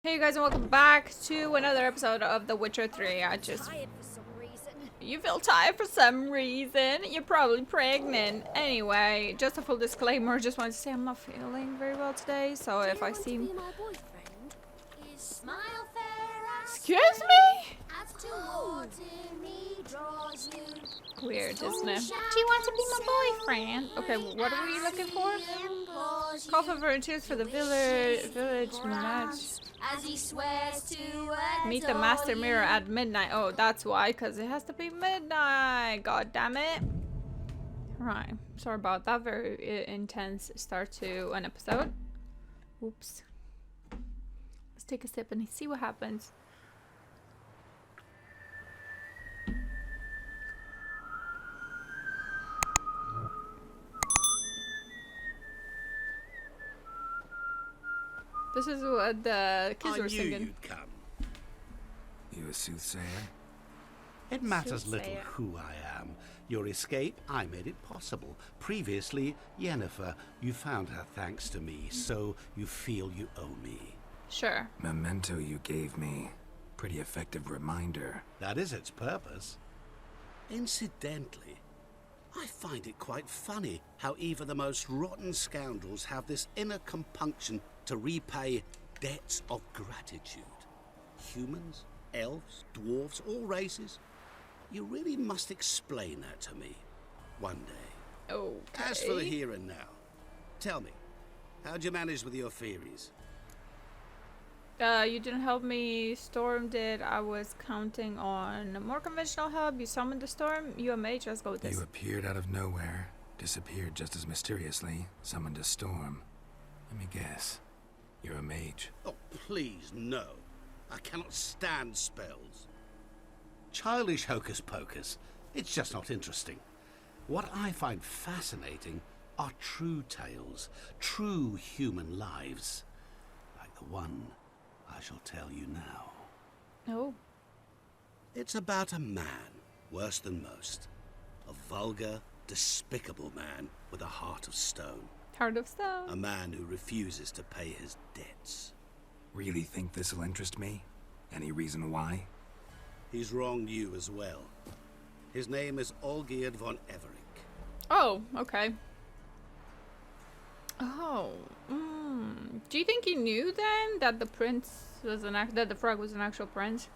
Hey you guys, and welcome back to another episode of The Witcher 3. You feel tired for some reason. You're probably pregnant. Anyway, just a full disclaimer, just wanted to say I'm not feeling very well today, so if I seem... Excuse me? Weird, isn't it? Do you want to be my boyfriend? Okay, what are we looking for? Call for volunteers for the village match. Meet the master mirror at midnight. Oh, that's why, because it has to be midnight. God damn it. Right. Sorry about that. Very intense start to an episode. Oops. Let's take a sip and see what happens. This is what the kids were singing. You'd come. You a soothsayer? It matters little who I am. Your escape, I made it possible. Previously, Yennefer, you found her thanks to me, so you feel you owe me. Sure. Memento you gave me. Pretty effective reminder. That is its purpose. Incidentally, I find it quite funny how even the most rotten scoundrels have this inner compunction to repay debts of gratitude. Humans, elves, dwarves, all races. You really must explain that to me one day. Okay. As for the here and now, tell me, how'd you manage with your theories? You didn't help me. Storm did. I was counting on a more conventional help. You summoned the storm. You a mage. Let's go with this. You appeared out of nowhere, disappeared just as mysteriously, summoned a storm. Let me guess. You're a mage. Oh, please, no. I cannot stand spells. Childish hocus pocus. It's just not interesting. What I find fascinating are true tales, true human lives. Like the one I shall tell you now. Oh. It's about a man, worse than most. A vulgar, despicable man with a heart of stone. Heart of stone. A man who refuses to pay his debts. Really think this'll interest me? Any reason why? He's wronged you as well. His name is Olgierd von Everink. Oh, okay. Oh. Do you think he knew then that the prince was that the frog was an actual prince?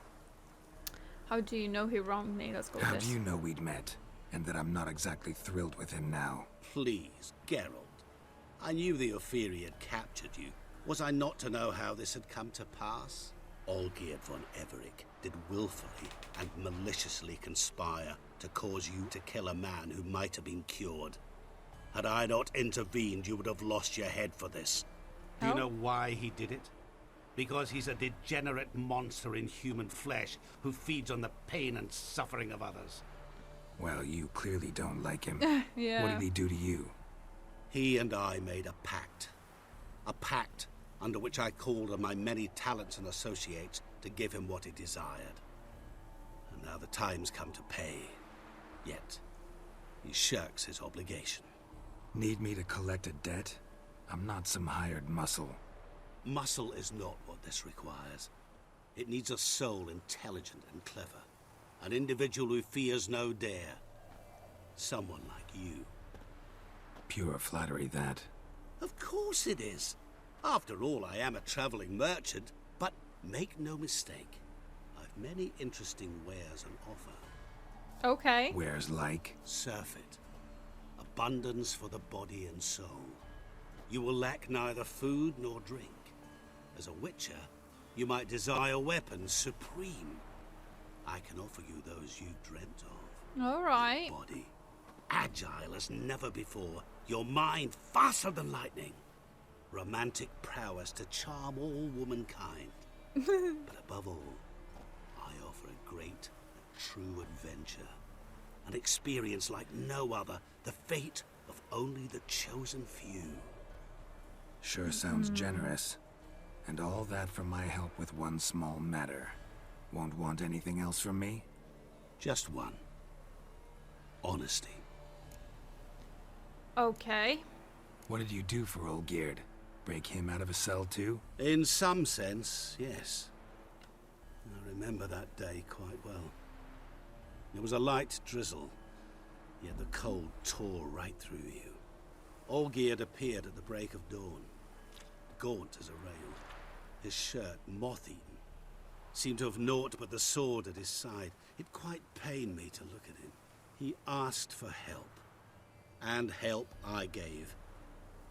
How do you know he wronged me? Let's go with How this. do you know we'd met, and that I'm not exactly thrilled with him now? Please, Geralt. I knew the Ophiri had captured you. Was I not to know how this had come to pass? Olgierd von Everink did willfully and maliciously conspire to cause you to kill a man who might have been cured. Had I not intervened, you would have lost your head for this. Do you know why he did it? Because he's a degenerate monster in human flesh who feeds on the pain and suffering of others. Well, you clearly don't like him. Yeah. What did he do to you? He and I made a pact. A pact under which I called on my many talents and associates to give him what he desired. And now the time's come to pay. Yet, he shirks his obligation. Need me to collect a debt? I'm not some hired muscle. Muscle is not what this requires. It needs a soul intelligent and clever. An individual who fears no dare. Someone like you. Pure flattery, that. Of course it is. After all, I am a traveling merchant, but make no mistake, I've many interesting wares on offer. Okay. Wares like? Surfeit. Abundance for the body and soul. You will lack neither food nor drink. As a witcher, you might desire weapons supreme. I can offer you those you dreamt of. All right. Your body, agile as never before. Your mind, faster than lightning. Romantic prowess to charm all womankind. But above all, I offer a great, true adventure. An experience like no other. The fate of only the chosen few. Sure sounds generous. And all that for my help with one small matter. Won't want anything else from me? Just one. Honesty. Okay. What did you do for Olgierd? Break him out of a cell too? In some sense, yes. I remember that day quite well. There was a light drizzle, yet the cold tore right through you. Olgierd appeared at the break of dawn, gaunt as a rail, his shirt moth-eaten. Seemed to have naught but the sword at his side. It quite pained me to look at him. He asked for help, and help I gave.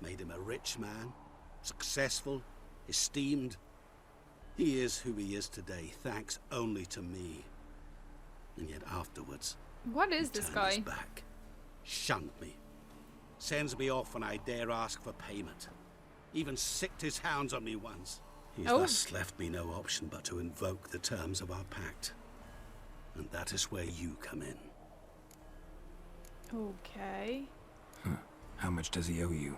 Made him a rich man, successful, esteemed. He is who he is today, thanks only to me. And yet afterwards, What is this turned guy? his back, shunned me, sends me off when I dare ask for payment. Even sicked his hounds on me once. He's thus left me no option but to invoke the terms of our pact. And that is where you come in. Okay. How much does he owe you?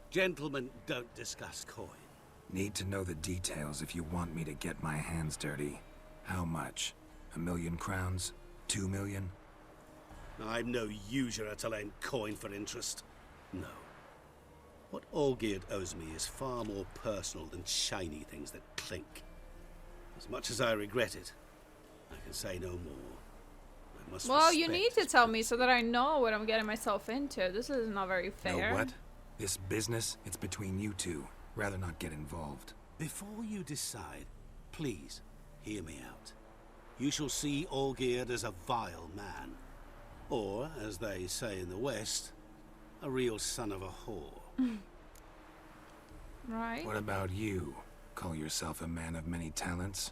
Gentlemen don't discuss coin. Need to know the details if you want me to get my hands dirty. How much? 1,000,000 crowns? 2 million? I'm no usurer to lend coin for interest. No. What Olgierd owes me is far more personal than shiny things that clink. As much as I regret it, I can say no more. I must Well, you respect need to his tell me so that I know what I'm getting myself into. This is not very fair. Know what? This business, it's between you two. Rather not get involved. Before you decide, please hear me out. You shall see Olgierd as a vile man. Or, as they say in the West, a real son of a whore. Right? What about you? Call yourself a man of many talents?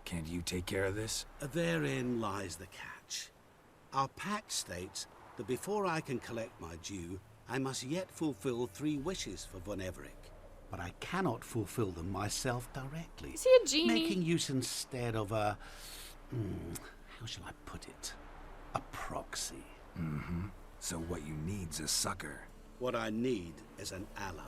Can't you take care of this? Therein lies the catch. Our pact states that before I can collect my due, I must yet fulfill 3 wishes for Von Everec. But I cannot fulfill them myself directly. Is he a genie? Making use instead of a... how shall I put it? A proxy. Mm-hmm. So what you need's a sucker. What I need is an ally.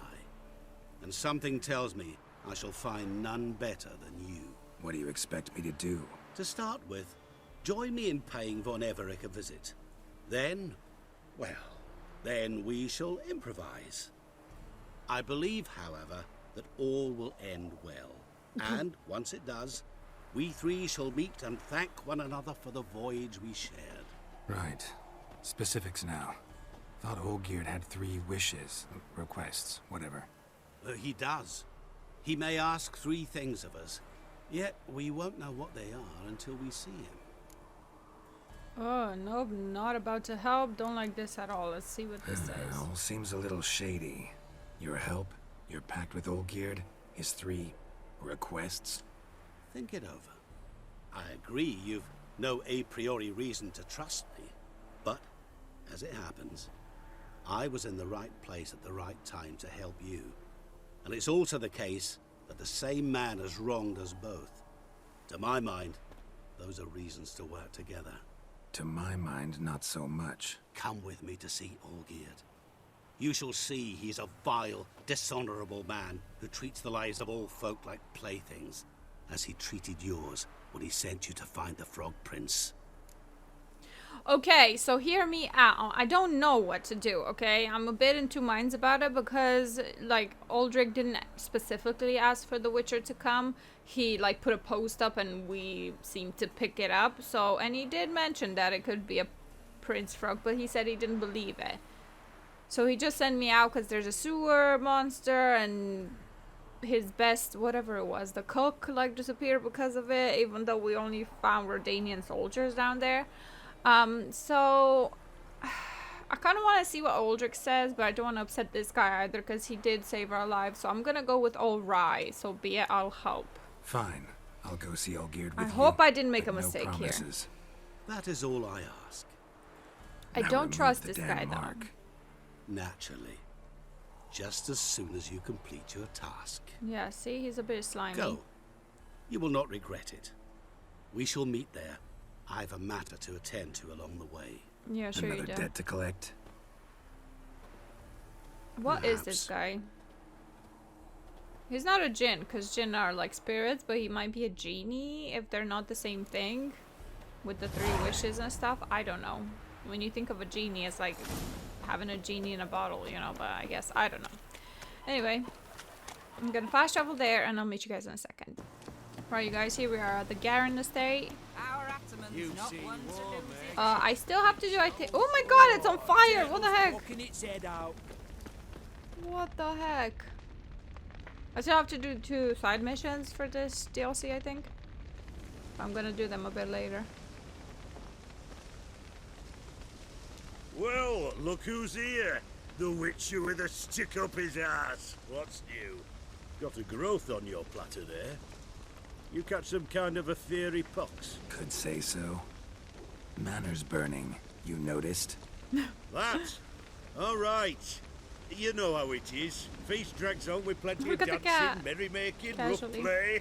And something tells me I shall find none better than you. What do you expect me to do? To start with, join me in paying Von Everec a visit. Then, well, then we shall improvise. I believe, however, that all will end well. And once it does, we 3 shall meet and thank one another for the voyage we shared. Right. Specifics now. Thought Olgierd had 3 wishes, requests, whatever. He does. He may ask 3 things of us, yet we won't know what they are until we see him. Oh, nope, not about to help. Don't like this at all. Let's see what this says. All seems a little shady. Your help, your pact with Olgierd, his 3 requests. Think it over. I agree you've no a priori reason to trust me, but, as it happens, I was in the right place at the right time to help you. And it's also the case that the same man has wronged us both. To my mind, those are reasons to work together. To my mind, not so much. Come with me to see Olgierd. You shall see he's a vile, dishonorable man who treats the lives of all folk like playthings, as he treated yours when he sent you to find the Frog Prince. Okay, so hear me out. I don't know what to do, okay? I'm a bit in 2 minds about it because, like, Aldrich didn't specifically ask for the Witcher to come. He, like, put a post up and we seemed to pick it up. So, and he did mention that it could be a Prince Frog, but he said he didn't believe it. So he just sent me out because there's a sewer monster and his best, whatever it was, the cook, like, disappeared because of it, even though we only found Redanian soldiers down there. So I kind of want to see what Aldrich says, but I don't want to upset this guy either because he did save our lives. So I'm gonna go with all right. So be it, I'll help. Fine. I'll go see Olgierd with I you. hope I didn't make a but mistake no here. promises. That is all I ask. I Now don't remove trust the this damn guy mark. though. Naturally. Just as soon as you complete your task. Yeah, see, he's a bit slimy. Go. You will not regret it. We shall meet there. I've a matter to attend to along the way. Yeah, sure Another you do. debt to collect. What is this guy? He's not a djinn, because djinn are like spirits, but he might be a genie if they're not the same thing. With the 3 wishes and stuff. I don't know. When you think of a genie, it's like having a genie in a bottle, you know, but I guess, I don't know. Anyway, I'm gonna fast travel there and I'll meet you guys in a second. Right, you guys, here we are at the Garen estate. I still have to do, I think. Oh my god, it's on fire! What the heck? What the heck? I still have to do 2 side missions for this DLC, I think. I'm gonna do them a bit later. Well, look who's here. The Witcher with a stick up his ass. What's new? Got a growth on your platter there. You catch some kind of a theory pox? Could say so. Manners burning, you noticed? That? All right. You know how it is. Feast drags on with plenty Look of at the cat. dancing, merrymaking, Casually. rough play.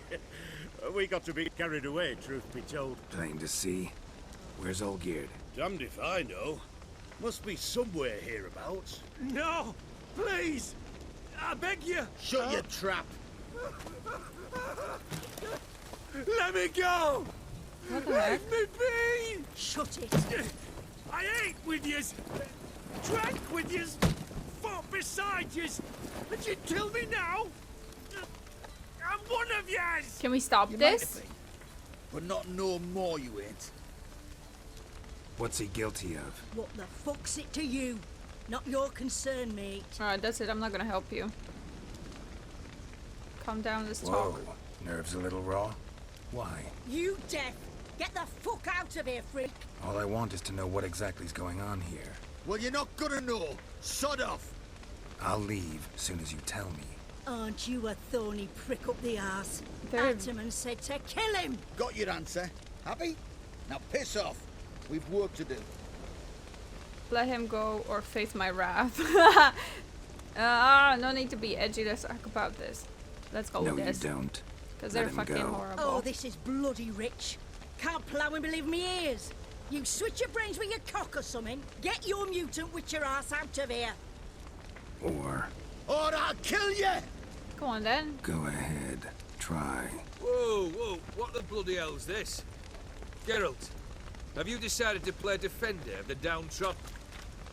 We got to be carried away, truth be told. Plain to see. Where's Olgierd? Damned if I know. Must be somewhere hereabouts. No! Please! I beg you! Shut your trap! Let me go! What the heck? Let me be! Shut it. I ate with yous! Drank with yous! Fought beside yous! And you kill me now? I'm one of yous! Can we stop this? But not no more, you ain't. What's he guilty of? What the fuck's it to you? Not your concern, mate. Alright, that's it. I'm not gonna help you. Calm down, let's Whoa. talk. Nerves a little raw? Why? You deaf! Get the fuck out of here, freak! All I want is to know what exactly is going on here. Well, you're not gonna know. Sod off. I'll leave soon as you tell me. Aren't you a thorny prick up the arse? Very- Ataman said to kill him! Got your answer. Happy? Now piss off. We've work to do. Let him go or face my wrath. No need to be edgy. Let's talk about this. Let's go No, with you this. don't. Because Let they're him fucking go. horrible. Oh, this is bloody rich. Can't plough and believe me ears. You switch your brains with your cock or something. Get your mutant witcher ass out of here. Or Or I'll kill you! Go on then. go ahead. Try. Whoa, whoa, what the bloody hell's this? Geralt, have you decided to play defender of the downtrodden?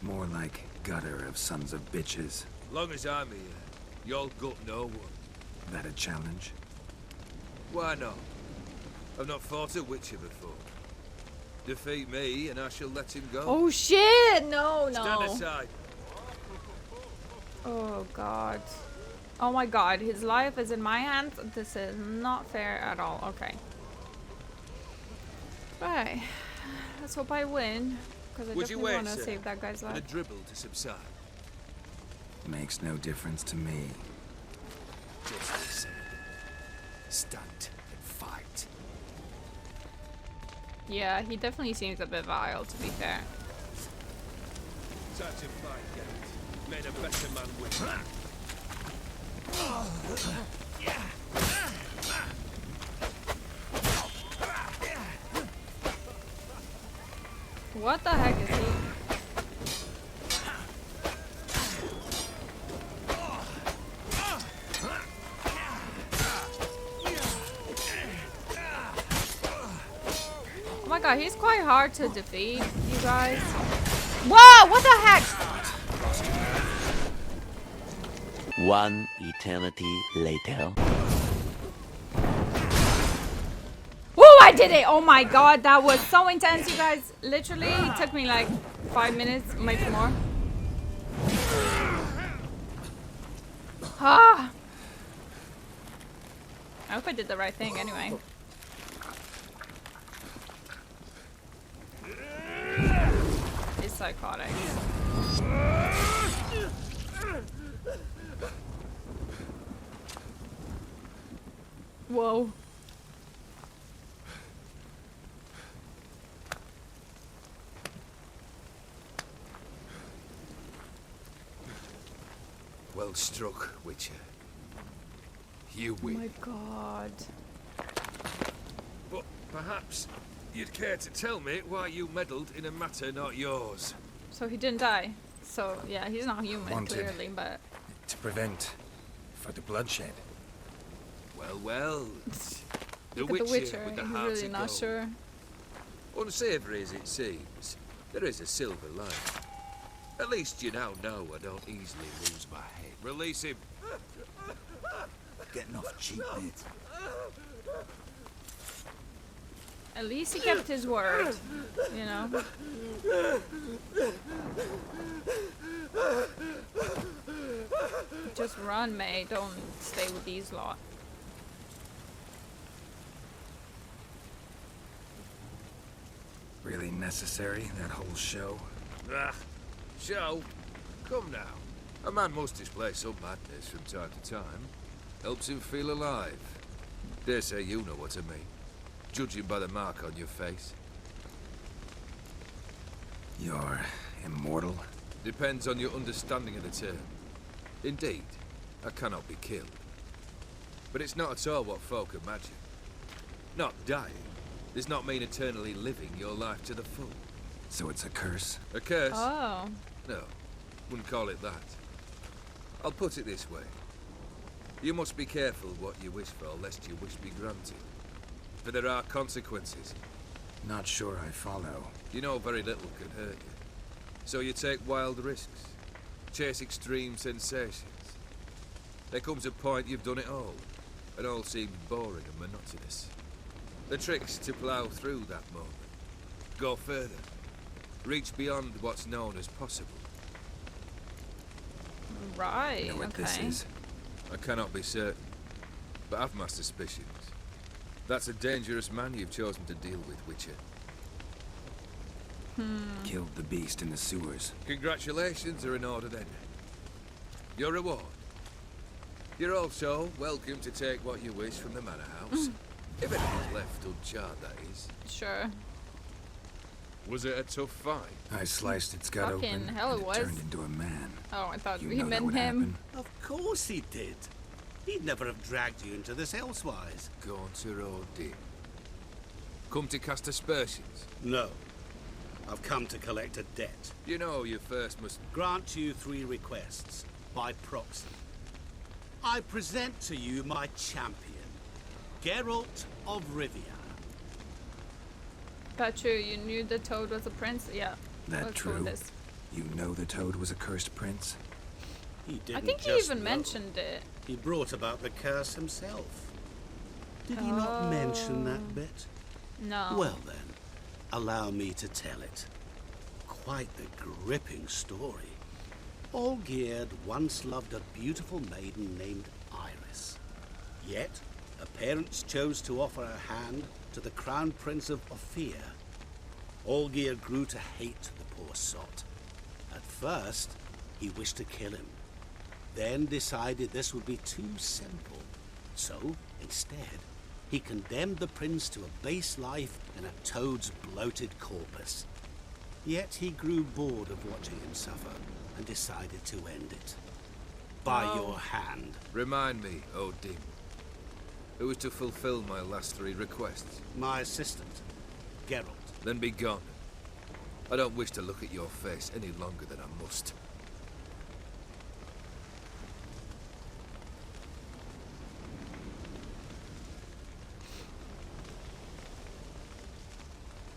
More like gutter of sons of bitches. Long as I'm here, you'll gut no one. That a challenge? Why not? I've not fought a Witcher before. Defeat me and I shall let him go. Oh shit! No, Stand no. aside. Oh god. Oh my god, his life is in my hands. This is not fair at all. Okay. Right. Let's hope I win. Because I Would you definitely wait, want to sir, save that guy's for the life. dribble to subside? Makes no difference to me. Just listen. Stand and fight. Yeah, he definitely seems a bit vile, to be fair. Time to fight, Geralt. Made a better man with. What the heck is he? Oh my god, he's quite hard to defeat, you guys. Whoa, what the heck? One eternity later. Woo, I did it! Oh my god, that was so intense, you guys. Literally, it took me like 5 minutes, maybe more. Ah! I hope I did the right thing anyway. It's psychotic. Whoa. Well struck, Witcher. You Oh win. my god. But perhaps you'd care to tell me why you meddled in a matter not yours. So he didn't die. So yeah, he's not human, Wanted. clearly, but To prevent further bloodshed. Well, well. The look at the Witcher. with the He's heart really of not gold. sure. Unsavoury as it seems, there is a silver lining. At least you now know I don't easily lose my head. Release him. getting off cheap, mate. At least he kept his word, you know. Just run, mate. Don't stay with these lot. Really necessary, that whole show? Ah, show? Come now. A man must display some madness from time to time. Helps him feel alive. Dare say you know what I mean. Judging by the mark on your face. You're immortal? Depends on your understanding of the term. Indeed, I cannot be killed. But it's not at all what folk imagine. Not dying does not mean eternally living your life to the full. So it's a curse? A curse? Oh. No, wouldn't call it that. I'll put it this way. You must be careful what you wish for, lest your wish be granted. For there are consequences. Not sure I follow. You know very little can hurt you. So you take wild risks. Chase extreme sensations. There comes a point you've done it all. And all seems boring and monotonous. The trick's to plough through that moment. Go further. Reach beyond what's known as possible. Right, You know what this is? I cannot be certain, but I've my suspicions. That's a dangerous man you've chosen to deal with, Witcher. Killed the beast in the sewers. Congratulations are in order then. Your reward. You're also welcome to take what you wish from the manor house. If it is left uncharred, that is. Sure. Was it a tough fight? I sliced its gut Fucking open hell it and was. turned into a man. Oh, I thought You we know that meant would him. happen. Of course he did. He'd never have dragged you into this elsewise. Gaunter or Dim. Come to cast aspersions. No. I've come to collect a debt. You know you first must... Grant you 3 requests, by proxy. I present to you my champion, Geralt of Rivia. That's true. You knew the toad was a prince. Yeah. That let's go with true? this. You know the toad was a cursed prince? He didn't I think he just even know. mentioned it. He brought about the curse himself. Did he not mention that bit? No. Well then, allow me to tell it. Quite the gripping story. Olgierd once loved a beautiful maiden named Iris. Yet, her parents chose to offer her hand to the Crown Prince of Ophir. Olgierd grew to hate the poor sot. At first, he wished to kill him. Then decided this would be too simple. So, instead, he condemned the prince to a base life in a toad's bloated corpus. Yet he grew bored of watching him suffer and decided to end it. By your hand. Remind me, O Dim. Who is to fulfill my last 3 requests? My assistant, Geralt. Then be gone. I don't wish to look at your face any longer than I must.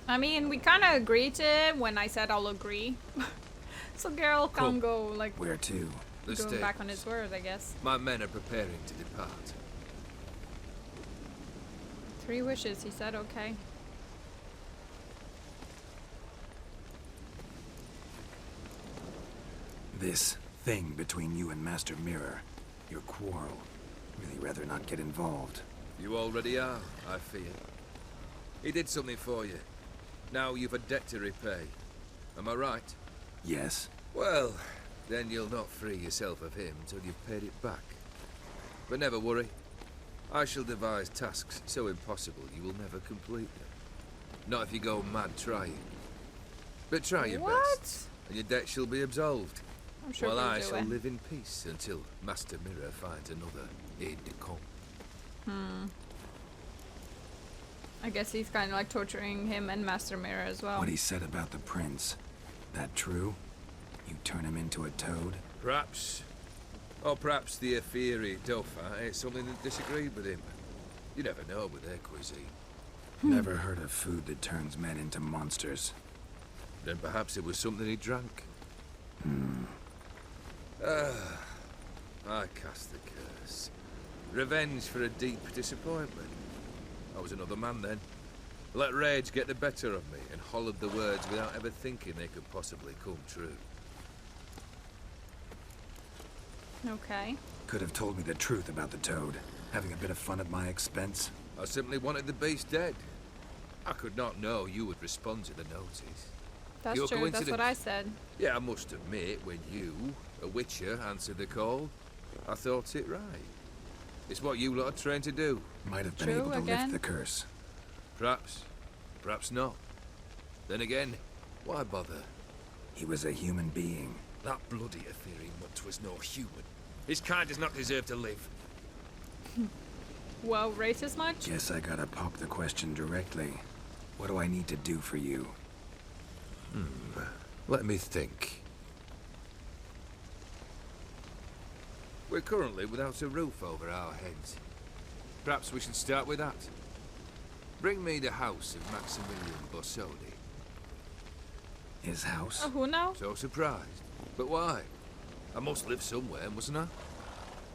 I mean, we kind of agreed to it when I said I'll agree. So Geralt Cool. can go, like, Where to? The going state. back on his word, I guess. My men are preparing to depart. 3 wishes, he said, okay. This thing between you and Master Mirror. Your quarrel. Really rather not get involved. You already are, I fear. He did something for you. Now you've a debt to repay. Am I right? Yes. Well, then you'll not free yourself of him till you've paid it back. But never worry. I shall devise tasks so impossible you will never complete them. Not if you go mad trying. But try your best, and your debt shall be absolved. I'm sure while he'll I do shall it. live in peace until Master Mirror finds another aide-de-camp. I guess he's kind of like torturing him and Master Mirror as well. What he said about the prince. That true? You turn him into a toad? Perhaps. Or perhaps the Ephiri Dauphin ate something that disagreed with him. You never know with their cuisine. Never heard of food that turns men into monsters. Then perhaps it was something he drank. I cast the curse. Revenge for a deep disappointment. I was another man then. Let rage get the better of me and hollered the words without ever thinking they could possibly come true. Okay. Could have told me the truth about the toad. Having a bit of fun at my expense. I simply wanted the beast dead. I could not know you would respond to the notice. That's Your true, that's what I said. Yeah, I must admit, when you, a witcher, answered the call, I thought it right. It's what you lot are trained to do. Might have been True able to again. lift the curse. Perhaps. Perhaps not. Then again, why bother? He was a human being. That bloody Ethereum mutt was no human. His kind does not deserve to live. Well, racist much? Guess I gotta pop the question directly. What do I need to do for you? Let me think. We're currently without a roof over our heads. Perhaps we should start with that. Bring me the house of Maximilian Borsodi. His house? Oh, who now? So surprised. But why? I must live somewhere, mustn't I?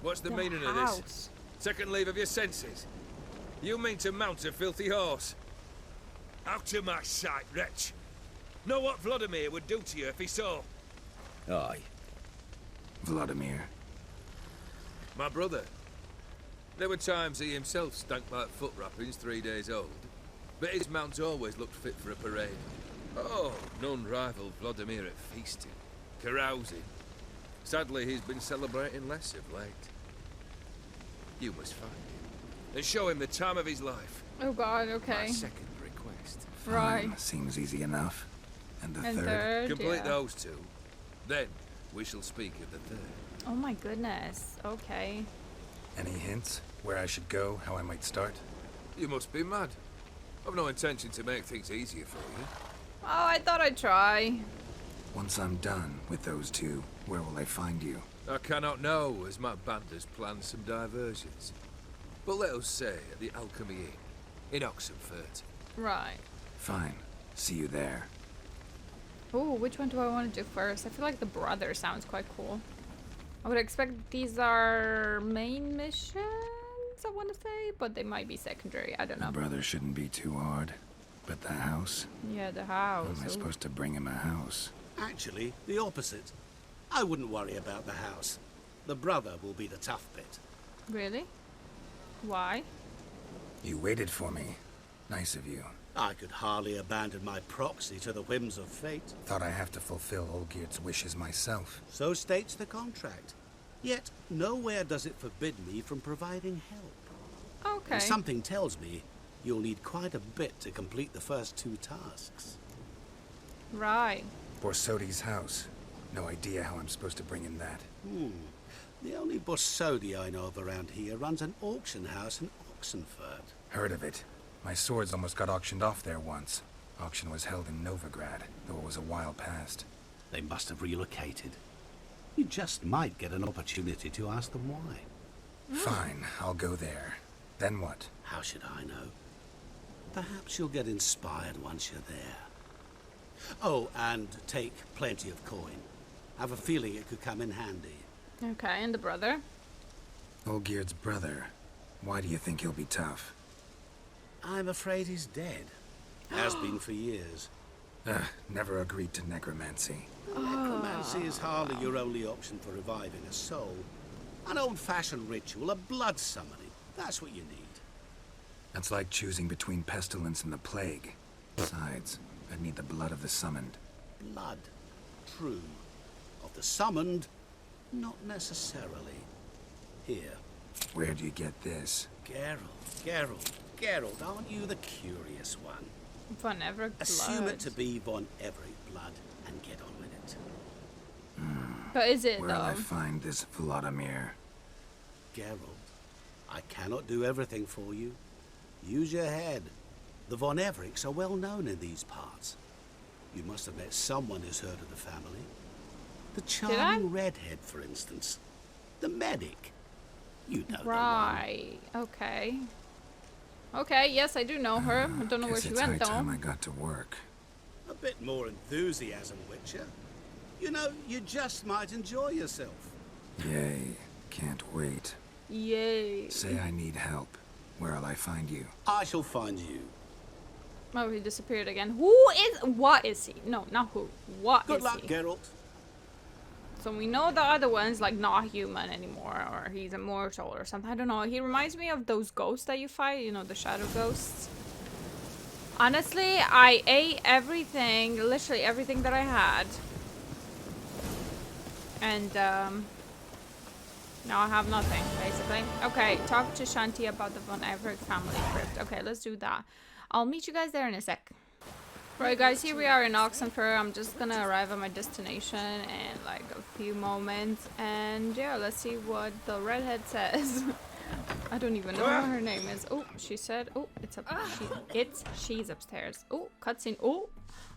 What's the meaning of this? House. Second leave of your senses? You mean to mount a filthy horse? Out of my sight, wretch. Know what Vlodimir would do to you if he saw? Aye. Vlodimir. My brother. There were times he himself stank like foot wrappings 3 days old. But his mount always looked fit for a parade. Oh, none rival Vlodimir at feasting, carousing. Sadly, he's been celebrating less of late. You must find him and show him the time of his life. Oh god, My okay. second request. Right. Fine, seems easy enough. And the And third? third, Complete yeah. those two. Then we shall speak of the third. Oh my goodness. Okay. Any hints? Where I should go? How I might start? You must be mad. I've no intention to make things easier for you. Oh, I thought I'd try. Once I'm done with those two, where will I find you? I cannot know, as my band has planned some diversions. But let us say at the Alchemy Inn, in Oxenfurt. Right. Fine. See you there. Oh, which one do I want to do first? I feel like the brother sounds quite cool. I would expect these are main missions, I want to say, but they might be secondary. I don't The know. brother shouldn't be too hard. But the house? Yeah, the How house. am I Ooh. supposed to bring him a house? Actually, the opposite. I wouldn't worry about the house. The brother will be the tough bit. Really? Why? You waited for me. Nice of you. I could hardly abandon my proxy to the whims of fate. Thought I have to fulfill Olgierd's wishes myself. So states the contract. Yet, nowhere does it forbid me from providing help. Okay. And something tells me you'll need quite a bit to complete the first two tasks. Right. Borsodi's house. No idea how I'm supposed to bring in that. The only Borsodi I know of around here runs an auction house in Oxenfurt. Heard of it. My swords almost got auctioned off there once. Auction was held in Novigrad, though it was a while past. They must have relocated. You just might get an opportunity to ask them why. Fine, I'll go there. Then what? How should I know? Perhaps you'll get inspired once you're there. Oh, and take plenty of coin. Have a feeling it could come in handy. Okay, and the brother? Olgierd's brother. Why do you think he'll be tough? I'm afraid he's dead. Has been for years. Never agreed to necromancy. Necromancy is hardly your only option for reviving a soul. An old-fashioned ritual, a blood summoning. That's what you need. That's like choosing between pestilence and the plague. Besides, I'd need the blood of the summoned. Blood. True. Of the summoned, not necessarily. Here. Where'd you get this? Geralt, aren't you the curious one? Von Everett blood. Assume it to be Von Everett blood and get on with it. But is it Where'll I though? find this Vlodimir? Geralt, I cannot do everything for you. Use your head. The Von Evericks are well known in these parts. You must have met someone who's heard of the family. The charming redhead, for instance. The medic. You know the one. Right. Okay. Okay, yes, I do know her. I don't know where Guess she it's went high time though. I got to work. A bit more enthusiasm, Witcher. You know, you just might enjoy yourself. Yay, can't wait. Yay. Say I need help. Where'll I find you? I shall find you. Oh, he disappeared again. What is he? No, not who. What Good is luck, he? Geralt. So we know the other one's like not human anymore, or he's immortal or something. I don't know. He reminds me of those ghosts that you fight, you know, the shadow ghosts. Honestly, I ate everything, literally everything that I had. And now I have nothing, basically. Okay, talk to Shanti about the Von Everett family crypt. Okay, let's do that. I'll meet you guys there in a sec. Right, guys, here we are in Oxenford. I'm just gonna arrive at my destination in like a few moments. And yeah, let's see what the redhead says. I don't even know what her name is. Oh, she said, oh, it's up. She's upstairs. Oh, cutscene. Oh,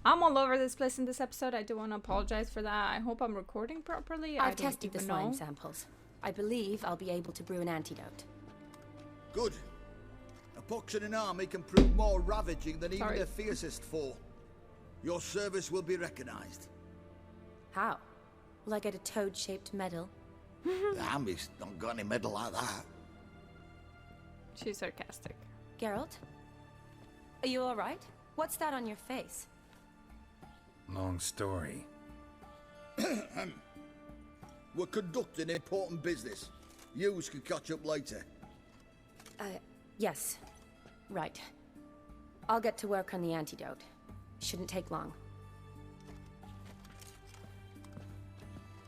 I'm all over this place in this episode. I do want to apologize for that. I hope I'm recording properly. I've tested the slime samples. I believe I'll be able to brew an antidote. Good. A pox in an army can prove more ravaging than even their fiercest foe. Your service will be recognized. How? Will I get a toad-shaped medal? The army's not got any medal like that. She's sarcastic. Geralt? Are you alright? What's that on your face? Long story. We're conducting important business. Yous can catch up later. Yes. Right. I'll get to work on the antidote. Shouldn't take long.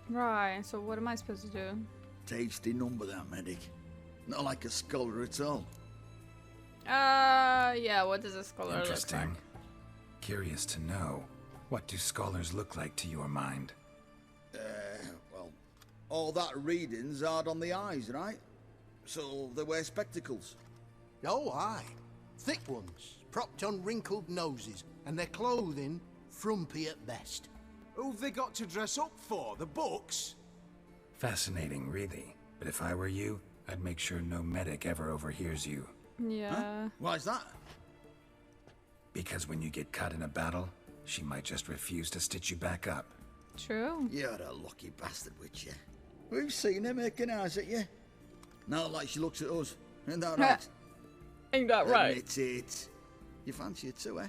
Right, so what am I supposed to do? Tasty number, that medic. Not like a scholar at all. Yeah, what does a scholar look like? Interesting. Curious to know, what do scholars look like to your mind? Well, all that reading's hard on the eyes, right? So they wear spectacles. Oh, aye. Thick ones, propped on wrinkled noses, and their clothing frumpy at best. Who've they got to dress up for? The books? Fascinating, really. But if I were you, I'd make sure no medic ever overhears you. Yeah. Huh? Why's that? Because when you get caught in a battle, she might just refuse to stitch you back up. True. You're a lucky bastard, witch, you. We've seen her making eyes at you. Not like she looks at us. Ain't that right? Ain't that right? Admit it. You fancy it too, eh?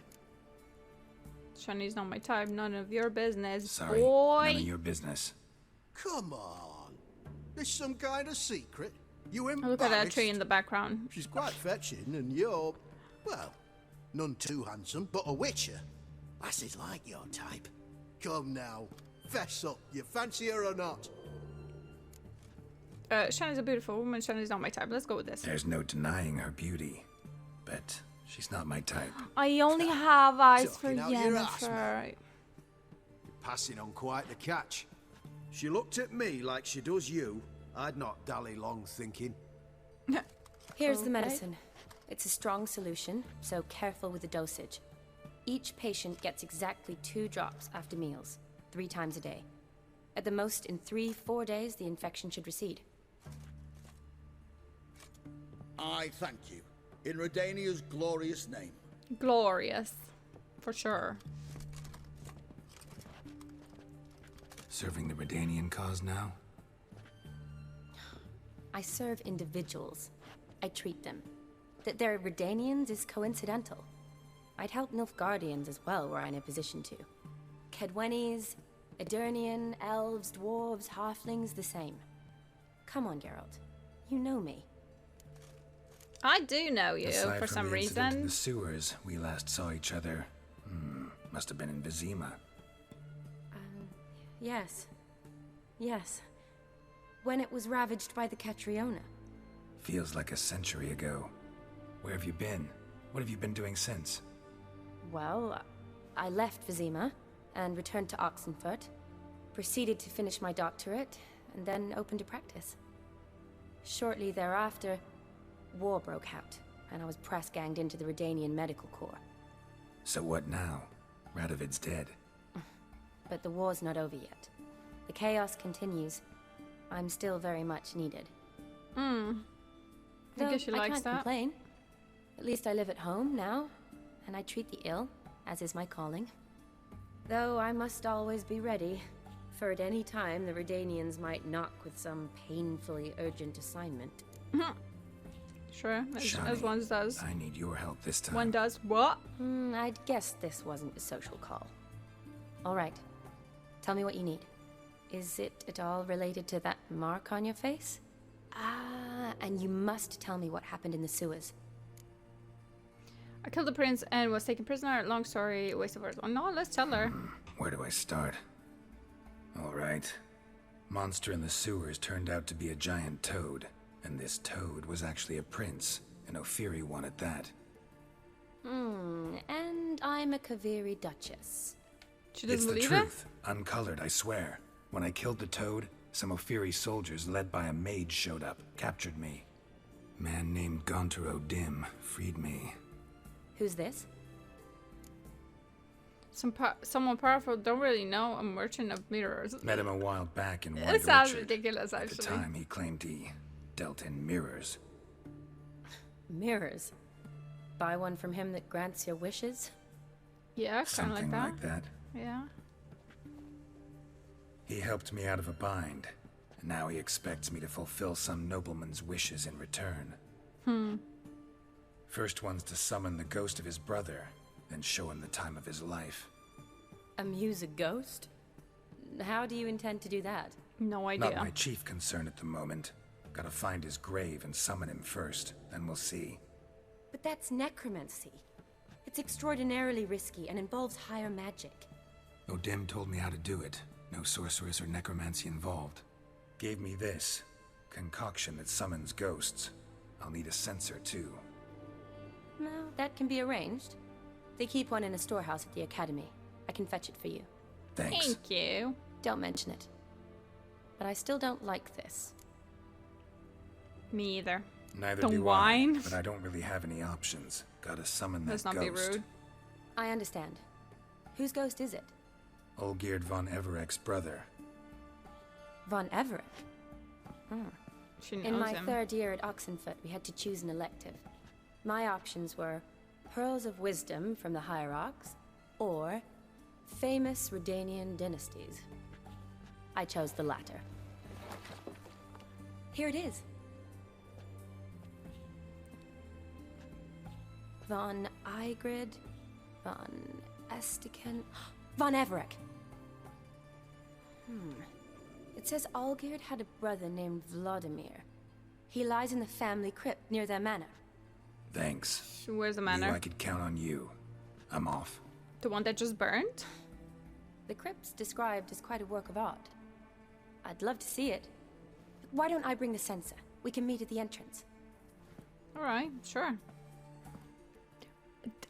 Shani's not my type. None of your business. Sorry, boy. none of your business. Come on. There's some kind of secret. You Oh, embarrassed? look at that tree in the background. She's quite fetching, and you're, well, none too handsome, but a witcher. Lasses like your type. Come now, fess up. You fancy her or not? Shani's a beautiful woman. Shani's not my type. Let's go with this. There's no denying her beauty, but she's not my type. I only have eyes for Talking out your ass, Yennefer. You're passing on quite the catch. She looked at me like she does you. I'd not dally long thinking. Here's the medicine. It's a strong solution, so careful with the dosage. Each patient gets exactly 2 drops after meals, 3 times a day. At the most, in 3-4 days, the infection should recede. I thank you. In Redania's glorious name. Glorious. For sure. Serving the Redanian cause now? I serve individuals. I treat them. That they're Redanians is coincidental. I'd help Nilfgaardians as well were I in a position to. Kedwenis, Edirnian, elves, dwarves, halflings, the same. Come on, Geralt. You know me. I do know you Aside for from some the incident in reason. the sewers, we last saw each other. Must have been in Vizima. Yes. Yes. When it was ravaged by the Catriona. Feels like a century ago. Where have you been? What have you been doing since? Well, I left Vizima and returned to Oxenfurt. Proceeded to finish my doctorate, and then opened a practice. Shortly thereafter, war broke out, and I was press-ganged into the Redanian Medical Corps. So what now? Radovid's dead. But the war's not over yet. The chaos continues. I'm still very much needed. I guess she Though likes I can't that. complain. At least I live at home now, and I treat the ill, as is my calling. Though I must always be ready, for at any time the Redanians might knock with some painfully urgent assignment. Sure, as one does. I need your help this time. One does what? I'd guess this wasn't a social call. All right. Tell me what you need. Is it at all related to that mark on your face? Ah, and you must tell me what happened in the sewers. I killed the prince and was taken prisoner. Long story, waste of words. Oh no, let's tell her. Where do I start? All right. Monster in the sewers turned out to be a giant toad. And this toad was actually a prince, an Ophiri one at that. And I'm a Kaviri duchess. She doesn't It's the believe truth. Uncolored, I swear. When I killed the toad, some Ophiri soldiers led by a mage showed up, captured me. Man named Gaunter freed me. Who's this? Someone powerful, don't really know, a merchant of mirrors. Met him a while back in White It sounds Orchard. ridiculous, actually. At the time, he claimed he dealt in mirrors. Mirrors? Buy one from him that grants your wishes? Yeah, kind of Something like that. like that. Yeah. He helped me out of a bind, and now he expects me to fulfill some nobleman's wishes in return. First one's to summon the ghost of his brother, then show him the time of his life. Amuse a ghost? How do you intend to do that? No idea. Not my chief concern at the moment. Gotta find his grave and summon him first, then we'll see. But that's necromancy. It's extraordinarily risky and involves higher magic. Vlodimir told me how to do it. No sorceress or necromancy involved. Gave me this concoction that summons ghosts. I'll need a censer too. No, that can be arranged. They keep one in a storehouse at the academy. I can fetch it for you. Thanks. Thank you. Don't mention it. But I still don't like this. Me either. Neither Don't do whine. I, but I don't really have any options. Gotta summon that Let's not ghost. be rude. I understand. Whose ghost is it? Olgierd von Everek's brother. Von Everek? She knows In my him. 3rd year at Oxenfoot, we had to choose an elective. My options were Pearls of Wisdom from the Hierarchs, or Famous Redanian Dynasties. I chose the latter. Here it is. Von Igrid, Von Estiken, Von Everek. It says Olgierd had a brother named Vlodimir. He lies in the family crypt near their manor. Thanks. Where's the Knew manor? I could count on you. I'm off. The one that just burned? The crypt's described as quite a work of art. I'd love to see it. Why don't I bring the censer? We can meet at the entrance. Alright, sure.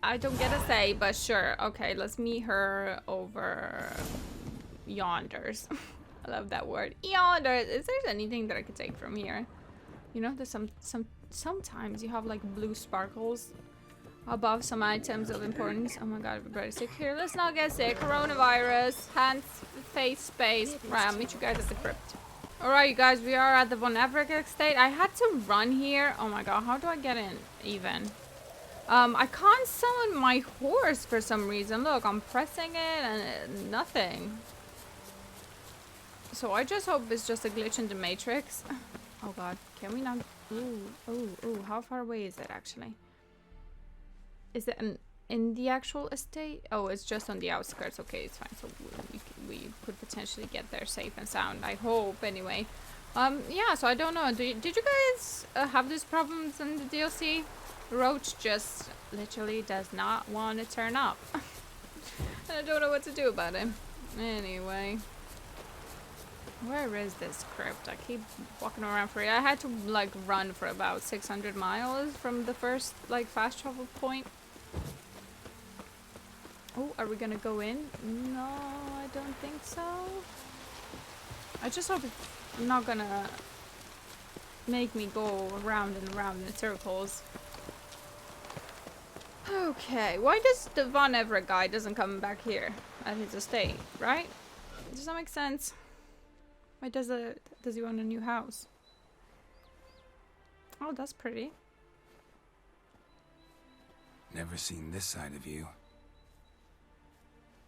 I don't get a say, but sure. Okay, let's meet her over yonders. I love that word. Yonders. Is there anything that I could take from here? You know, there's sometimes you have like blue sparkles above some items of importance. Oh my god, everybody's sick here. Let's not get sick. Coronavirus, hands, face, space. Right, I'll meet you guys at the crypt. Alright, you guys, we are at the Von Everek estate. I had to run here. Oh my god, how do I get in even? I can't summon my horse for some reason. Look, I'm pressing it and nothing. So I just hope it's just a glitch in the matrix. Oh god, can we not? Ooh, how far away is it actually? Is it in the actual estate? Oh, it's just on the outskirts. Okay, it's fine. So we could potentially get there safe and sound. I hope anyway. Yeah, so I don't know. Did you guys have these problems in the DLC? Roach just literally does not want to turn up. And I don't know what to do about it. Anyway. Where is this crypt? I keep walking around for it. I had to like run for about 600 miles from the first like fast travel point. Oh, are we gonna go in? No, I don't think so. I just hope it's not gonna make me go around and around in circles. Okay, why does the Von Everek guy doesn't come back here at his estate, right? Does that make sense? Why does he want a new house? Oh, that's pretty. Never seen this side of you.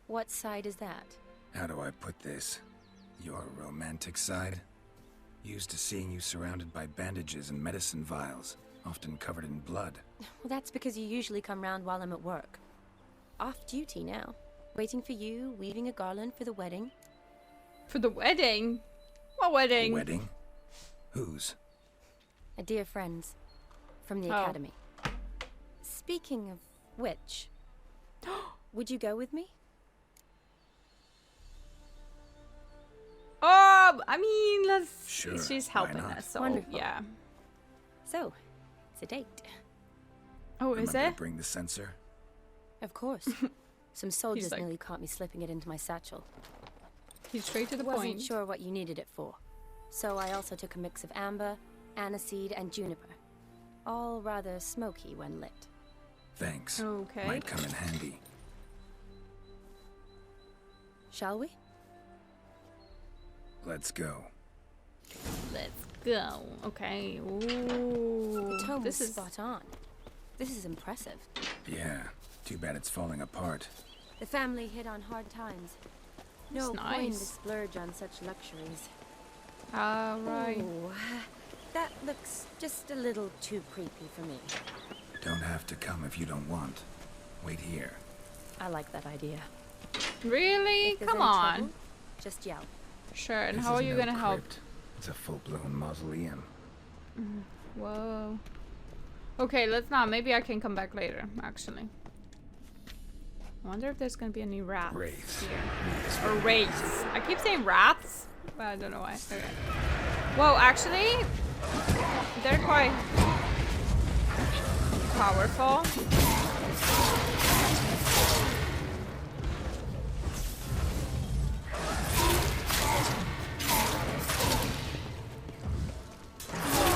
What side is that? How do I put this? Your romantic side? Used to seeing you surrounded by bandages and medicine vials, often covered in blood. Well, that's because you usually come round while I'm at work. Off duty now. Waiting for you, weaving a garland for the wedding. For the wedding? What wedding? A wedding? Whose? A dear friend's. From the academy. Speaking of which, would you go with me? Oh, I mean, let's... Sure, she's why helping not? us, so Wonderful. yeah. So, it's a date. Oh, is Remember it? to bring the censer? Of course. Some soldiers like- nearly caught me slipping it into my satchel. He's straight to the Wasn't point. sure what you needed it for. So I also took a mix of amber, aniseed, and juniper. All rather smoky when lit. Thanks. Okay. Might come in handy. Shall we? Let's go. Let's go. Okay. Ooh. The tome This was is spot on. This is impressive. Yeah, too bad it's falling apart. The family hit on hard times. No That's coin to nice. splurge on such luxuries. all right. Ooh, that looks just a little too creepy for me. Don't have to come if you don't want. Wait here. I like that idea. Really? If there's Come any on. trouble, just yell. Sure. And This how is are you no gonna help? crypt. It's a full-blown mausoleum. Whoa. Okay, let's not. Maybe I can come back later, actually. I wonder if there's gonna be any rats Wraiths. here. Or wraiths. I keep saying rats, but I don't know why. Okay. Whoa, actually, they're quite powerful.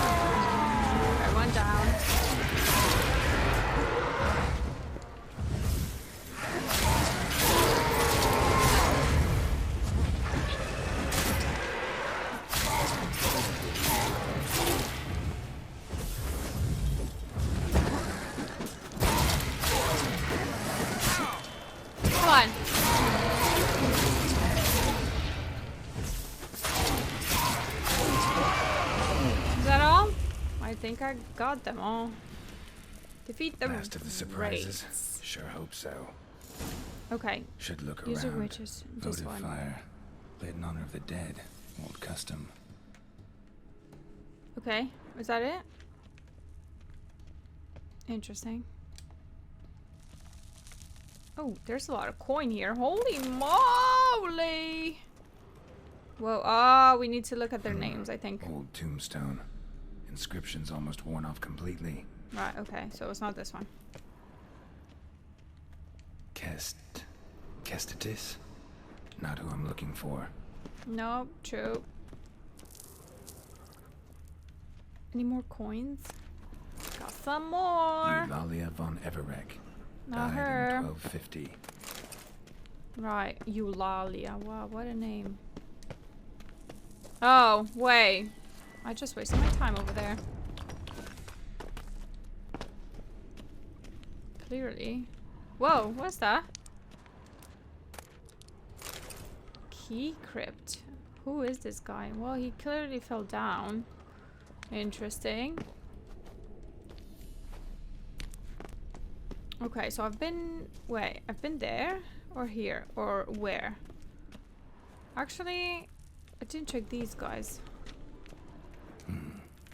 Okay, one down. Come on. Is that all? I think I got them all. Defeat the Last of the surprises. wraiths. Sure hope so. Okay. Should look Use your around. witches. Just Votive one. fire. Lit in honor of the dead. Old custom. Okay. Is that it? Interesting. Oh, there's a lot of coin here. Holy moly! Whoa. Ah, we need to look at their names, I think. Old tombstone. Inscription's almost worn off completely. Right, okay. So it's not this one. Kestitis? Not who I'm looking for. No, true. Any more coins? Got some more. Eulalia von Everek. Not Died her. in 1250. Right, Eulalia. Wow, what a name. Oh, wait. I just wasted my time over there. Clearly. Whoa, what's that? Key crypt. Who is this guy? Well, he clearly fell down. Interesting. Okay, so I've been... Wait, I've been there? Or here? Or where? Actually, I didn't check these guys.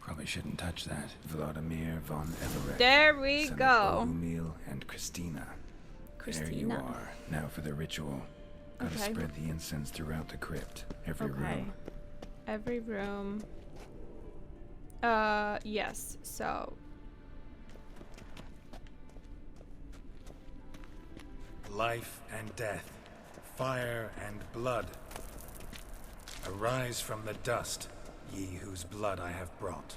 Probably shouldn't touch that. Vlodimir von Everek. There we son of go. Bohumil and Christina. There you Christina. are. Now for the ritual. Gotta Okay. spread the incense throughout the crypt. Every Okay. room. Every room. Yes. So, Life and death, fire and blood. Arise from the dust, ye whose blood I have brought.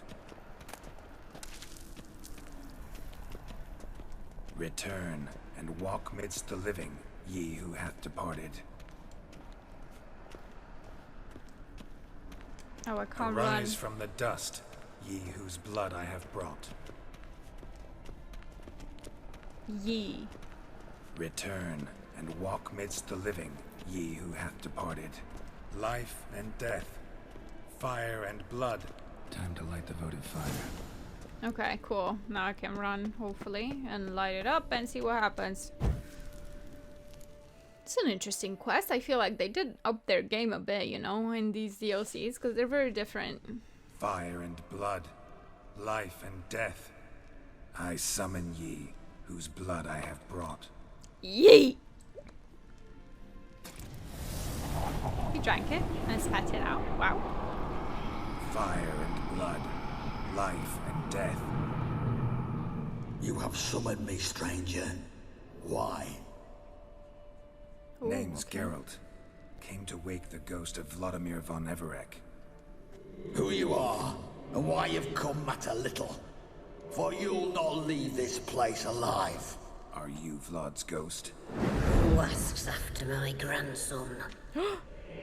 Return and walk midst the living, ye who hath departed. oh, I can't Arise run. from the dust, ye whose blood I have brought. Ye. Return and walk midst the living, ye who hath departed. Life and death, Fire and blood. Time to light the votive fire. Okay, cool. Now I can run, hopefully, and light it up and see what happens. It's an interesting quest. I feel like they did up their game a bit, you know, in these DLCs, because they're very different. Fire and blood. Life and death. I summon ye, whose blood I have brought. Yeet! He drank it and spat it out. Wow. Fire and blood. Life and death. You have summoned me, stranger. Why? Ooh, Name's okay. Geralt. Came to wake the ghost of Vlodimir von Everec. Who you are, and why you've come matter little. For you'll not leave this place alive. Are you Vlod's ghost? Who asks after my grandson?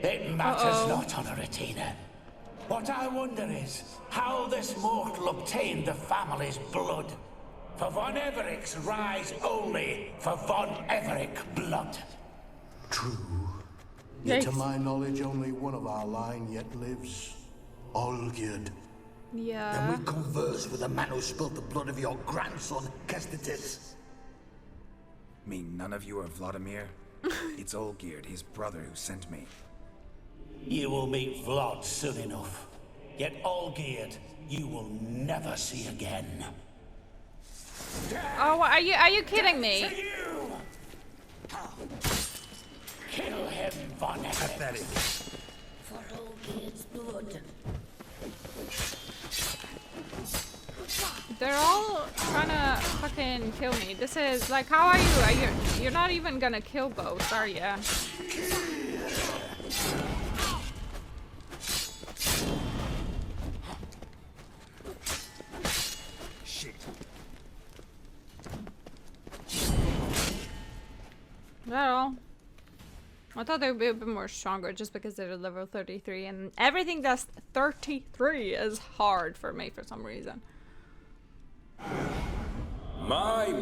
It matters not, Honoratina. What I wonder is how this mortal obtained the family's blood. For von Everic's rise only for von Everec blood. True. Yet to my knowledge, only one of our line yet lives. Olgierd. Yeah. Then we converse with the man who spilled the blood of your grandson, Kestitis. Mean none of you are Vlodimir? It's Olgierd, his brother, who sent me. You will meet Vlod soon enough. Yet Olgierd, you will never see again. Oh, are you kidding me? Kill him, von Everec. Pathetic. For Olgierd's blood. They're all trying to fucking kill me. This is like, how are you? You're not even gonna kill both, are you? Shit. Is that all? I thought they would be a bit more stronger just because they're level 33, and everything that's 33 is hard for me for some reason. My.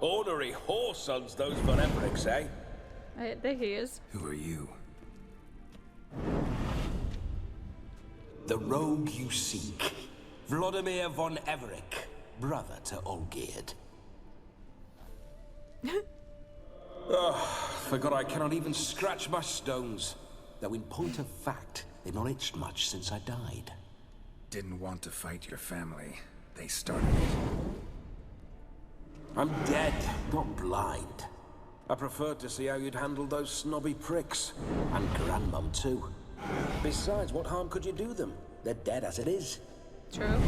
Ornery whoresons those von Everecs, eh? There he is. Who are you? The rogue you seek. Vlodimir von Everec, brother to Olgierd. Forgot I cannot even scratch my stones. Though in point of fact, they've not itched much since I died. Didn't want to fight your family. They started it. I'm dead, not blind. I preferred to see how you'd handle those snobby pricks. And Grandmum, too. Besides, what harm could you do them? They're dead as it is. True.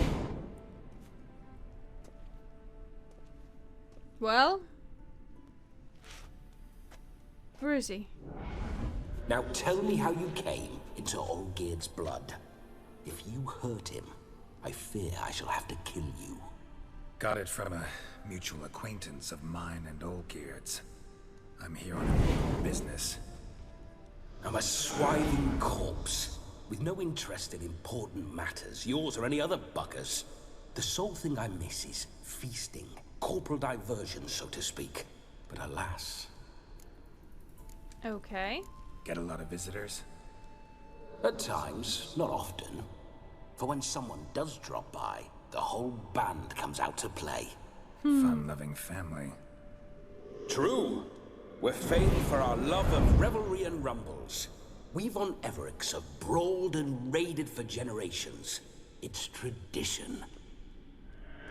Well? Where is he? Now tell me how you came into Olgierd's blood. If you hurt him, I fear I shall have to kill you. Got it from a mutual acquaintance of mine and Olgierd's. I'm here on business. I'm a swiving corpse, with no interest in important matters, yours or any other buggers. The sole thing I miss is feasting, corporal diversion, so to speak. But alas... Okay. Get a lot of visitors? At times, not often. For when someone does drop by, the whole band comes out to play. Fun-loving family. True. We're famed for our love of revelry and rumbles. We von Everecs have brawled and raided for generations. It's tradition.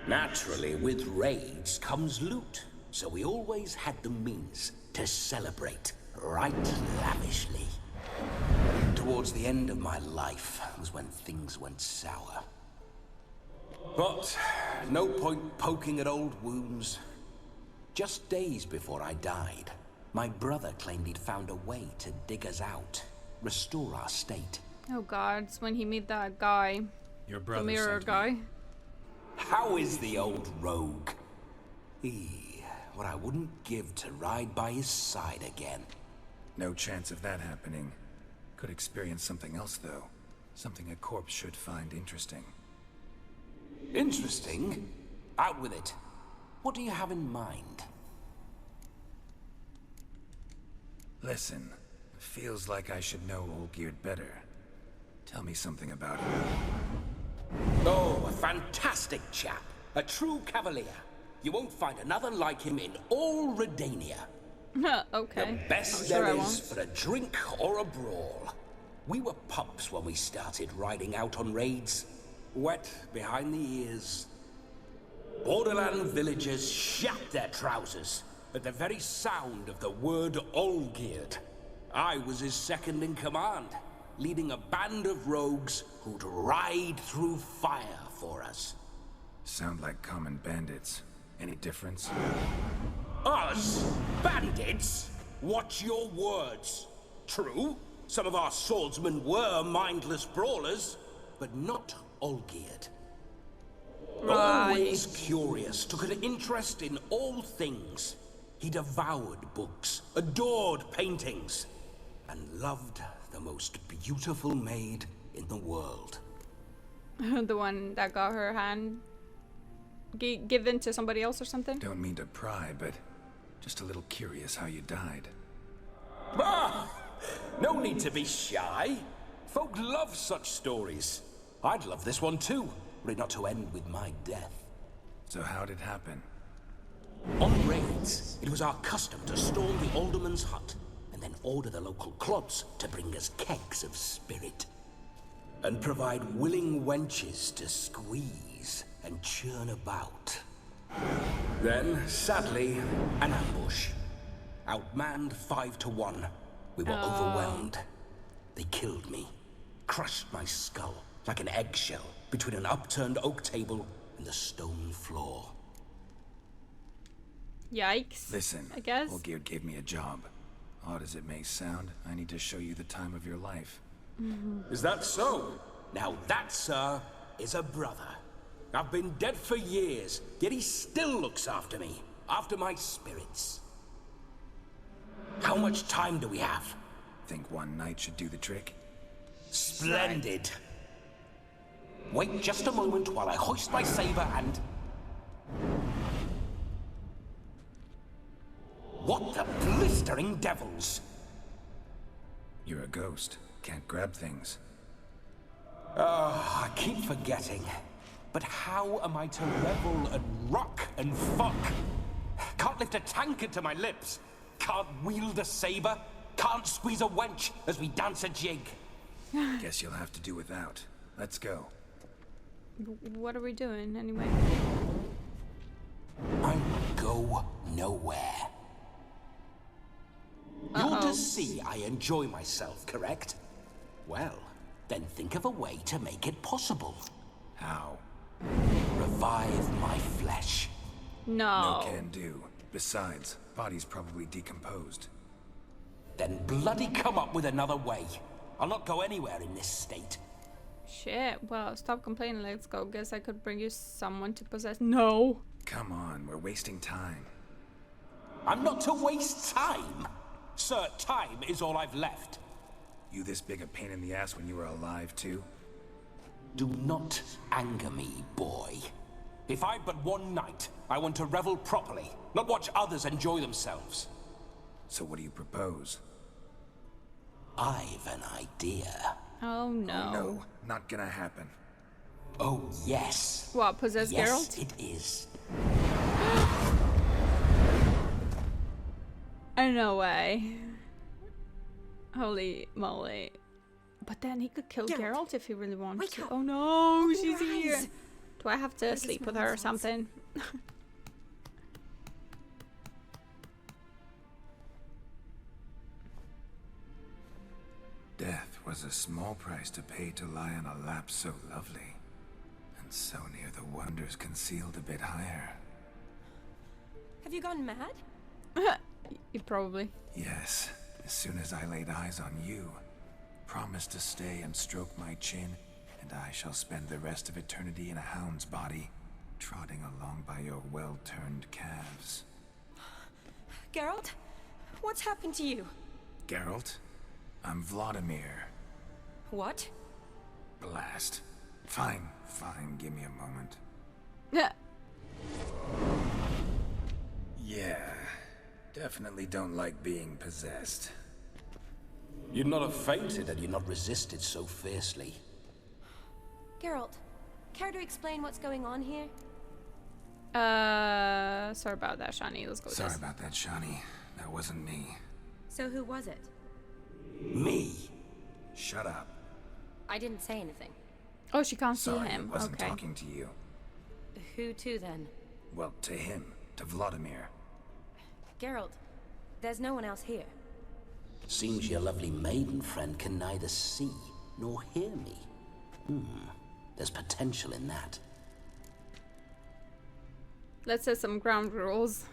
Naturally, with raids comes loot, so we always had the means to celebrate right lavishly. Towards the end of my life was when things went sour. But no point poking at old wounds. Just days before I died, my brother claimed he'd found a way to dig us out, restore our state. Oh god, it's when he met that guy. Your brother the mirror sent guy. me. How is the old rogue? What I wouldn't give to ride by his side again. No chance of that happening. Could experience something else, though. Something a corpse should find interesting. Interesting? Out with it. What do you have in mind? Listen, feels like I should know Olgierd better. Tell me something about him. Oh, a fantastic chap. A true cavalier. You won't find another like him in all Redania. Okay. The best sure there is for a drink or a brawl. We were pups when we started riding out on raids. Wet behind the ears. Borderland villagers shat their trousers at the very sound of the word Olgierd. I was his second in command, leading a band of rogues who'd ride through fire for us. Sound like common bandits. Any difference? Us? Bandits? Watch your words. True, some of our swordsmen were mindless brawlers, but not Olgierd. Always curious, took an interest in all things. He devoured books, adored paintings, and loved the most beautiful maid in the world. The one that got her hand given to somebody else or something? Don't mean to pry, but just a little curious how you died. Ah! No need to be shy. Folk love such stories. I'd love this one too, were it not to end with my death. So how'd it happen? On raids, it was our custom to storm the alderman's hut and then order the local clods to bring us kegs of spirit. And provide willing wenches to squeeze and churn about. Then, sadly, an ambush. Outmanned 5 to 1. We were overwhelmed. They killed me. Crushed my skull like an eggshell between an upturned oak table and the stone floor. Yikes. Listen, I guess. Olgierd gave me a job. Odd as it may sound, I need to show you the time of your life. Is that so? Now that, sir, is a brother. I've been dead for years, yet he still looks after me, after my spirits. How much time do we have? Think one night should do the trick? Splendid. Wait just a moment while I hoist my saber and... What the blistering devils? You're a ghost. Can't grab things. I keep forgetting. But how am I to revel and rock and fuck? Can't lift a tankard to my lips. Can't wield a saber. Can't squeeze a wench as we dance a jig. Guess you'll have to do without. Let's go. What are we doing anyway? I go nowhere. You're to see I enjoy myself, correct? Well, then think of a way to make it possible. How? Revive my flesh. No. No can do. Besides, body's probably decomposed. Then bloody come up with another way. I'll not go anywhere in this state. Shit, well, stop complaining, let's go. Guess I could bring you someone to possess. No. Come on, we're wasting time. I'm not to waste time. Sir, time is all I've left. You this big a pain in the ass when you were alive, too? Do not anger me, boy. If I've but one night, I want to revel properly, not watch others enjoy themselves. So what do you propose? I've an idea. Oh no. Oh, no, not gonna happen. Oh yes. What, possess yes, Geralt? It is. No way. Holy moly. But then he could kill Geralt if he really wanted to. Oh no, she's here. Do I have to sleep with her or something? Death was a small price to pay to lie on a lap so lovely, and so near the wonders concealed a bit higher. Have you gone mad? You probably. Yes, as soon as I laid eyes on you, promise to stay and stroke my chin, and I shall spend the rest of eternity in a hound's body, trotting along by your well-turned calves. Geralt? What's happened to you? Geralt? I'm Vlodimir. What? Blast. Fine, give me a moment. Yeah, definitely don't like being possessed. You'd not have fainted had you not resisted so fiercely. Geralt, care to explain what's going on here? Sorry about that, Shani. Let's go with Sorry this. about that, Shani. That wasn't me. So who was it? Me? Shut up. I didn't say anything. Oh, she can't see Sorry, him. I wasn't Okay. talking to you. Who to then? Well, to him. To Vlodimir. Geralt, there's no one else here. Seems your lovely maiden friend can neither see nor hear me. There's potential in that. Let's set some ground rules.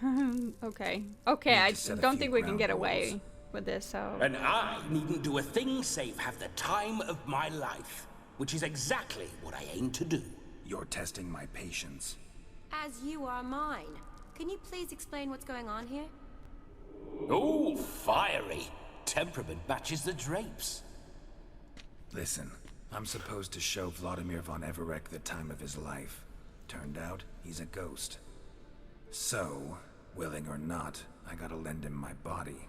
Okay. Okay, I don't think we can get away with this, so... And I needn't do a thing save have the time of my life, which is exactly what I aim to do. You're testing my patience. As you are mine. Can you please explain what's going on here? Oh, fiery. Temperament matches the drapes. Listen, I'm supposed to show Vlodimir von Everec the time of his life. Turned out, he's a ghost. So, willing or not, I gotta lend him my body.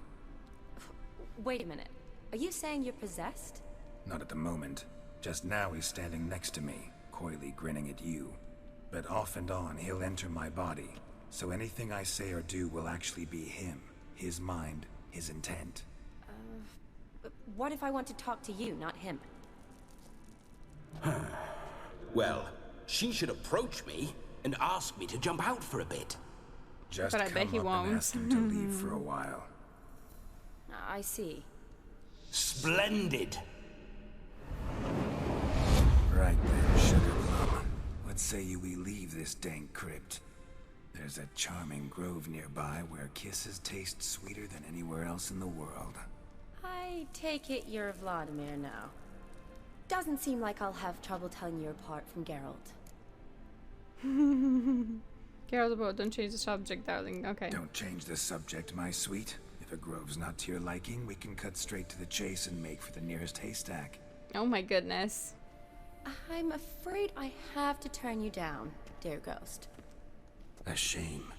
Wait a minute. Are you saying you're possessed? Not at the moment. Just now he's standing next to me, coyly grinning at you. But off and on, he'll enter my body. So anything I say or do will actually be him. His mind, his intent. What if I want to talk to you, not him? Well, she should approach me and ask me to jump out for a bit. Just But I bet he come up and won't. ask him to leave for a while. I see. Splendid. Right then, Sugar Plum. What say you we leave this dank crypt? There's a charming grove nearby where kisses taste sweeter than anywhere else in the world. I take it you're Vlodimir now. Doesn't seem like I'll have trouble telling you apart from Geralt. Geralt, about don't change the subject, darling. Okay. Don't change the subject, my sweet. If a grove's not to your liking, we can cut straight to the chase and make for the nearest haystack. Oh my goodness. I'm afraid I have to turn you down, dear ghost. A shame.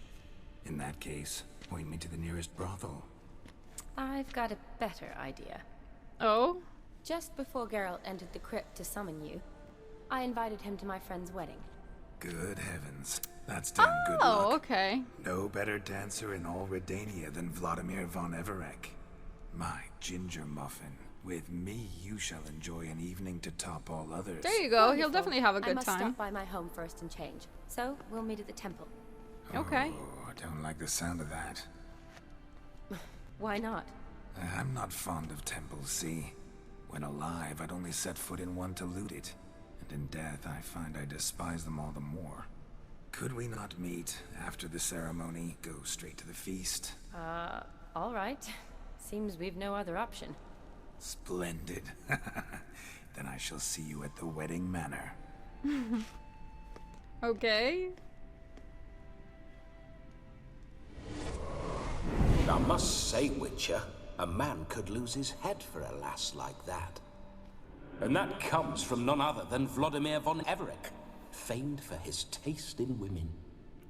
In that case, point me to the nearest brothel. I've got a better idea. Oh? Just before Geralt entered the crypt to summon you, I invited him to my friend's wedding. Good heavens. That's damn good luck. Oh, okay. No better dancer in all Redania than Vlodimir von Everec. My ginger muffin. With me, you shall enjoy an evening to top all others. There you go. He'll Wonderful. definitely have a good I must time. stop by my home first and change. So, we'll meet at the temple. Okay. Oh, I don't like the sound of that. Why not? I'm not fond of temples, see? When alive, I'd only set foot in one to loot it. And in death, I find I despise them all the more. Could we not meet after the ceremony, go straight to the feast? All right. Seems we've no other option. Splendid. Then I shall see you at the wedding manor. Okay. I must say, Witcher, a man could lose his head for a lass like that. And that comes from none other than Vlodimir von Everec, famed for his taste in women.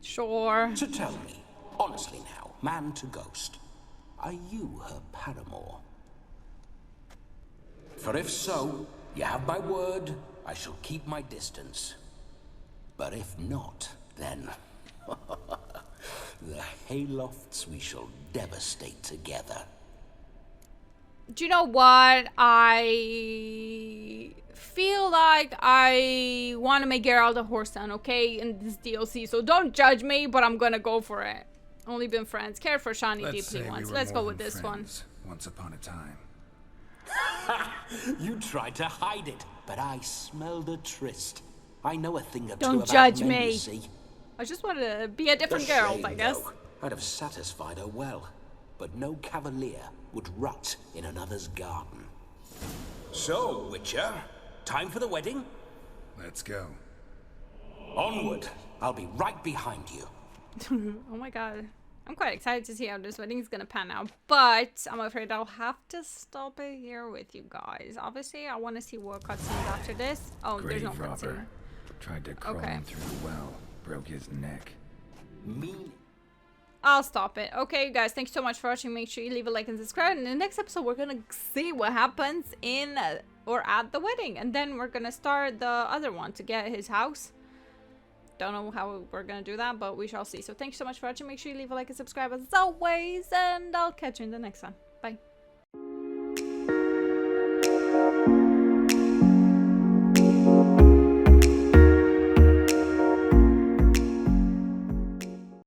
Sure. So tell me, honestly now, man to ghost, are you her paramour? For if so, you have my word, I shall keep my distance. But if not, then the haylofts we shall devastate together. Do you know what? I feel like I want to make Geralt a horse son, okay, in this DLC. So don't judge me, but I'm gonna go for it. Only been friends. Cared for Shani Let's deeply say once. we were Let's more go with than this friends, once upon a time. You tried to hide it, but I smelled a tryst. I know a thing or two Don't about judge men, me. you see. I just want to be a different A Geralt, shame, I guess. though. I'd have satisfied her well, but no cavalier would rot in another's garden. So, Witcher, time for the wedding? Let's go. Onward. I'll be right behind you. Oh my god. I'm quite excited to see how this wedding is gonna pan out, but I'm afraid I'll have to stop it here with you guys. Obviously, I want to see what cutscenes after this. Oh, there's no Grave cutscene. robber. Tried to crawl Okay. in through the well, broke his neck. Mean. I'll stop it. Okay, guys, thanks so much for watching. Make sure you leave a like and subscribe. In the next episode, we're gonna see what happens in or at the wedding, and then we're gonna start the other one to get his house. Don't know how we're gonna do that, but we shall see. So thanks so much for watching. Make sure you leave a like and subscribe as always, and I'll catch you in the next one. Bye.